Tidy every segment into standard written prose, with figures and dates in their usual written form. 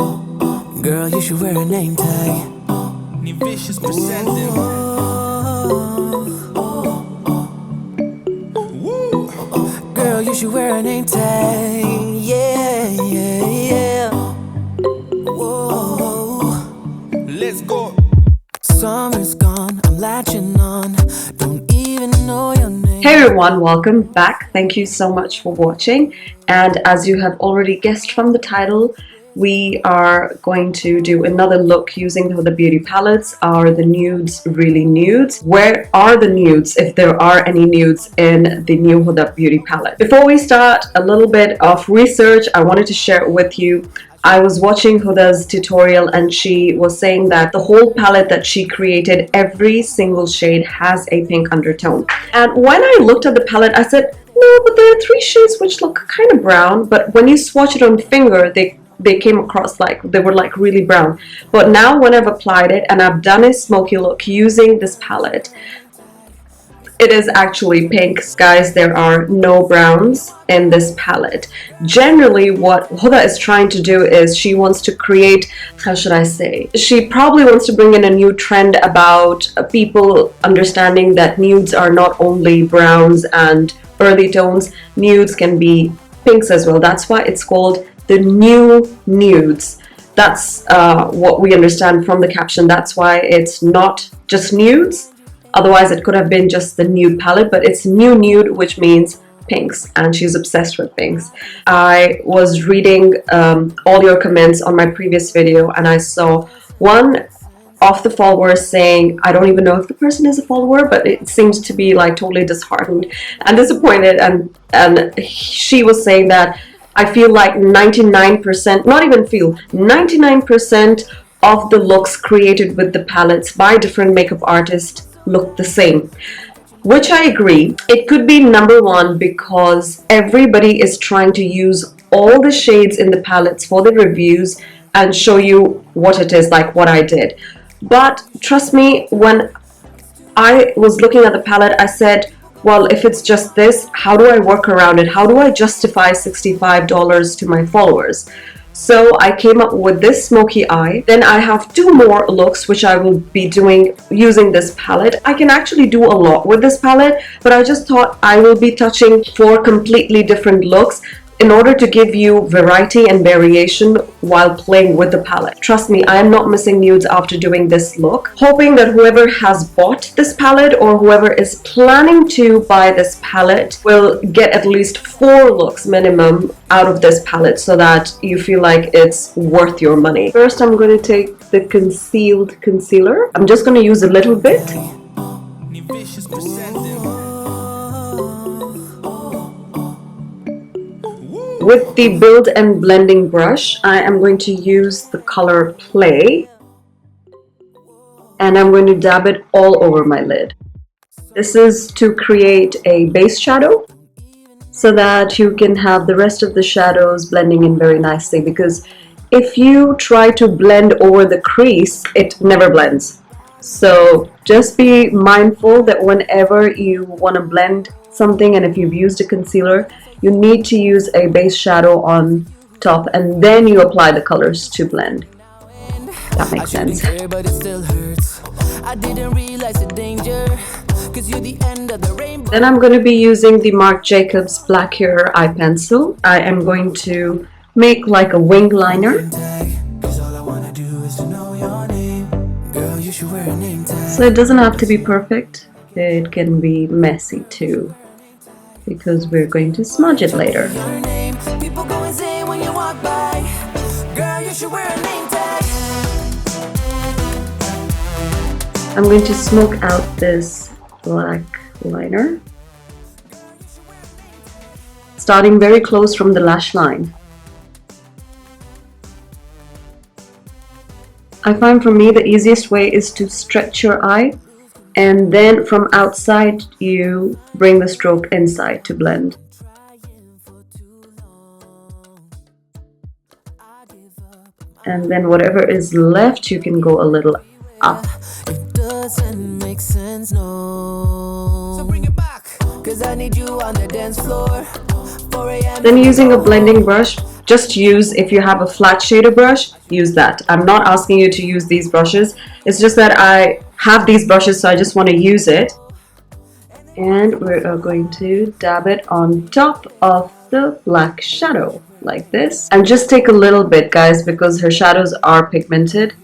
Girl, you should wear a name tag. Vicious presenting. Girl, you should wear a name tag. Yeah, yeah, yeah. Whoa. Let's go. Summer's gone, I'm latching on. Don't even know your name. Hey everyone, welcome back. Thank you so much for watching. And as you have already guessed from the title, we are going to do another look using the HUDA beauty palettes. Are the nudes really nudes? Where are the nudes, if there are any nudes in the new HUDA beauty palette? Before we start, a little bit of research I wanted to share with you. I was watching HUDA's tutorial and she was saying that the whole palette that she created, every single shade has a pink undertone. And when I looked at the palette, I said, no, but there are 3 shades which look kind of brown, but when you swatch it on the finger, they came across like they were like really brown. But now when I've applied it and I've done a smoky look using this palette, it is actually pink. Guys, there are no browns in this palette. Generally, what HUDA is trying to do is she wants to create, how should I say? She probably wants to bring in a new trend about people understanding that nudes are not only browns and earthy tones, nudes can be pinks as well. That's why it's called the new nudes. That's what we understand from the caption. That's why it's not just nudes. Otherwise, it could have been just the nude palette, but it's new nude, which means pinks, and she's obsessed with pinks. I was reading all your comments on my previous video, and I saw one of the followers saying, I don't even know if the person is a follower, but it seems to be like totally disheartened and disappointed, and she was saying that I feel like 99%, not even feel, 99% of the looks created with the palettes by different makeup artists look the same, which I agree. It could be number one because everybody is trying to use all the shades in the palettes for the reviews and show you what it is, like what I did. But trust me, when I was looking at the palette, I said, well, if it's just this, how do I work around it? How do I justify $65 to my followers? So I came up with this smoky eye. Then I have 2 more looks which I will be doing using this palette. I can actually do a lot with this palette, but I just thought I will be touching 4 completely different looks in order to give you variety and variation while playing with the palette. Trust me, I am not missing nudes after doing this look. Hoping that whoever has bought this palette or whoever is planning to buy this palette will get at least 4 looks minimum out of this palette so that you feel like it's worth your money. First, I'm going to take the concealed concealer. I'm just going to use a little bit. Vicious presenting. With the build and blending brush, I am going to use the color Play, and I'm going to dab it all over my lid. This is to create a base shadow so that you can have the rest of the shadows blending in very nicely, because if you try to blend over the crease, it never blends. So just be mindful that whenever you want to blend something and if you've used a concealer, you need to use a base shadow on top and then you apply the colors to blend. That makes sense. But it still hurts. I didn't realize the danger, 'cause you're the end of the rainbow. Then I'm going to be using the Marc Jacobs Black Hair Eye Pencil. I am going to make like a wing liner. So it doesn't have to be perfect. It can be messy too, because we're going to smudge it later. I'm going to smoke out this black liner, starting very close from the lash line. I find for me the easiest way is to stretch your eye, and then from outside you bring the stroke inside to blend. And then whatever is left, you can go a little up. It doesn't make sense, no. So bring it back. 'cause I need you on the dance floor. 4 a.m. Then using a blending brush, just use, if you have a flat shader brush, use that. I'm not asking you to use these brushes. It's just that I have these brushes, so I just want to use it. And we are going to dab it on top of the black shadow, like this. And just take a little bit, guys, because her shadows are pigmented.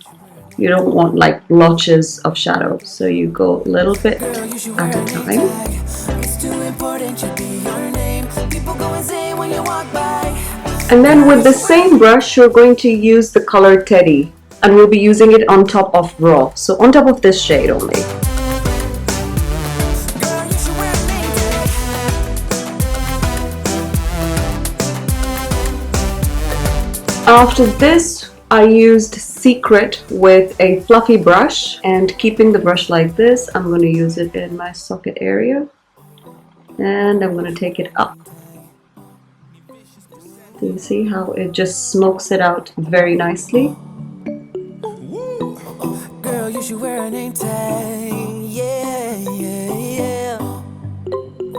You don't want like blotches of shadow, so you go a little bit at a time. It's too important, should be your name. People go insane when you walk by. And then with the same brush, you're going to use the color Teddy, and we'll be using it on top of Raw, so on top of this shade only. After this, I used Secret with a fluffy brush, and keeping the brush like this, I'm going to use it in my socket area, and I'm going to take it up. Do you see how it just smokes it out very nicely? Girl, you should wear a name tag. Yeah, yeah, yeah.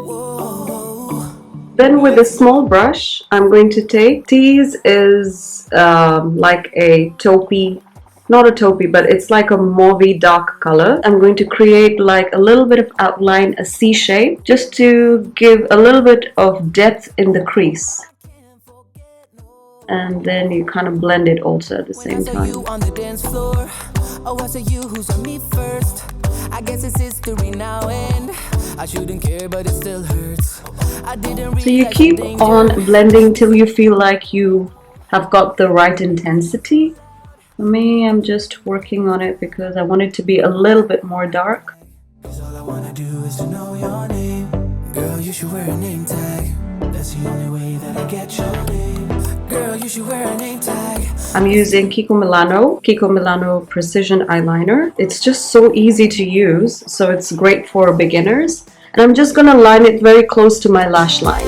Whoa. Then with a small brush, I'm going to take, these is like a taupey, not a taupey, but it's like a mauvey dark color. I'm going to create like a little bit of outline, a C shape, just to give a little bit of depth in the crease. And then you kind of blend it also at the same time. You on the dance floor. Oh, I say you who's on me first. I guess it's history now, and I shouldn't care, but it still hurts. I didn't. So you keep on blending till you feel like you have got the right intensity. For me, I'm just working on it because I want it to be a little bit more dark. All I wanna do is to know your name. Girl, you should wear a name tag. That's the only way that I get your name. Girl, you should wear a name tag. I'm using Kiko Milano Precision Eyeliner. It's just so easy to use, so it's great for beginners. And I'm just gonna line it very close to my lash line.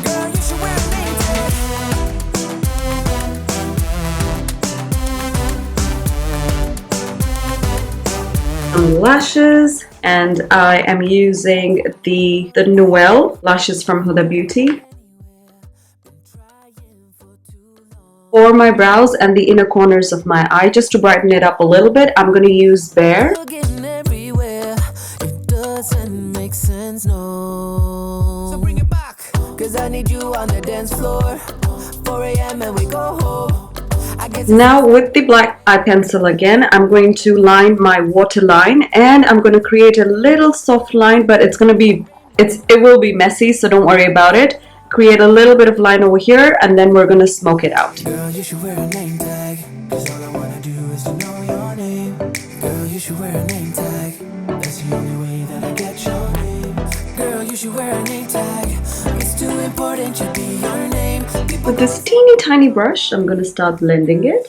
Girl, you should wear a name tag. Lashes, and I am using the Noel lashes from Huda Beauty. For my brows and the inner corners of my eye, just to brighten it up a little bit, I'm going to use Bare. Getting everywhere. It doesn't make sense, no. So bring it back. 'Cause I need you on the dance floor. 4 a.m. and we go home. Now with the black eye pencil again, I'm going to line my waterline, and I'm going to create a little soft line, but it will be messy, so don't worry about it. Create a little bit of line over here, and then we're going to smoke it out. Girl, you should wear a name tag. 'Cause all I wanna do is to know your name. Girl, you should wear a name tag. That's the only way that I get your name. Girl, you should wear a name tag. It's too important, should be your name. With this teeny tiny brush, I'm going to start blending it.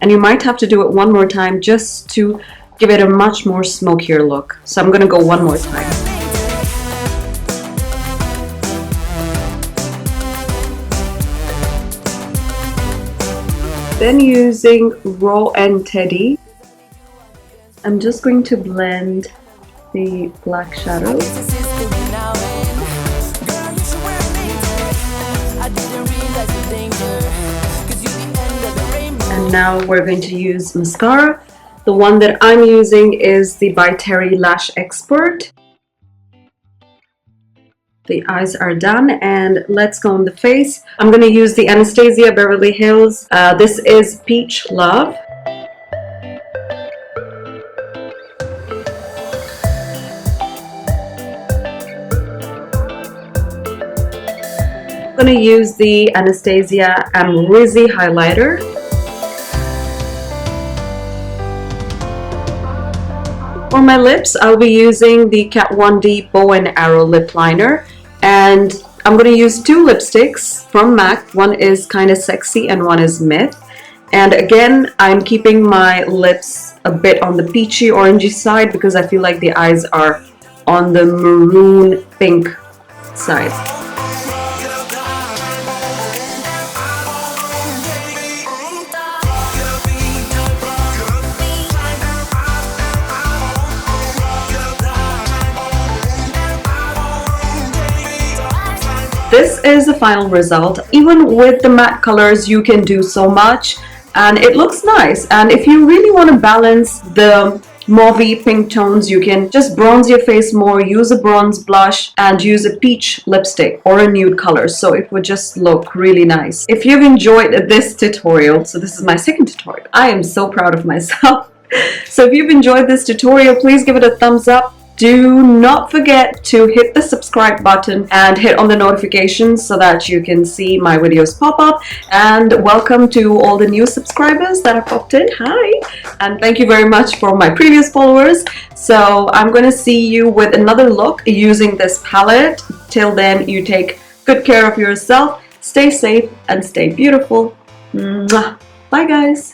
And you might have to do it one more time just to give it a much more smokier look. So I'm going to go one more time. Then using Raw and Teddy, I'm just going to blend the black shadows. And now we're going to use mascara. The one that I'm using is the by Terry Lash Expert. The eyes are done, and let's go on the face. I'm going to use the Anastasia Beverly Hills. This is Peach Love. I'm going to use the Anastasia Rizzy highlighter. For my lips, I'll be using the Kat Von D Bow and Arrow lip liner, and I'm going to use two lipsticks from MAC. One is Kinda Sexy and one is Myth. And again, I'm keeping my lips a bit on the peachy orangey side because I feel like the eyes are on the maroon pink side. this is the final result. Even with the matte colors, you can do so much, and it looks nice. And if you really want to balance the mauvey pink tones, you can just bronze your face more, use a bronze blush, and use a peach lipstick or a nude color, so it would just look really nice. If you've enjoyed this tutorial, so this is my second tutorial, I am so proud of myself. So if you've enjoyed this tutorial, please give it a thumbs up. Do not forget to hit the subscribe button and hit on the notifications so that you can see my videos pop up. And welcome to all the new subscribers that have popped in. Hi! And thank you very much for my previous followers. So I'm going to see you with another look using this palette. Till then, you take good care of yourself, stay safe, and stay beautiful. Mwah. Bye guys!